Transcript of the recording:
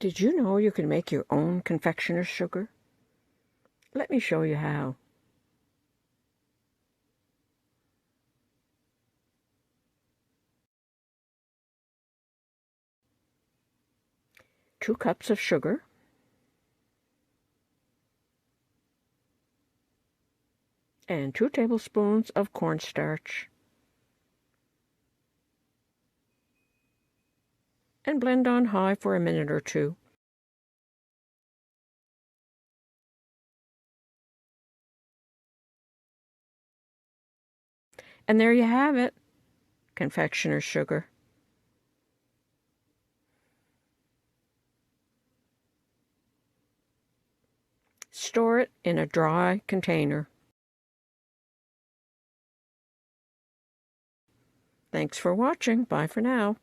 Did you know you can make your own confectioner's sugar? Let me show you how. Two cups of sugar, and 2 tablespoons of cornstarch, and blend on high for a minute or two. And there you have it, confectioner's sugar. Store it in a dry container. Thanks for watching. Bye for now.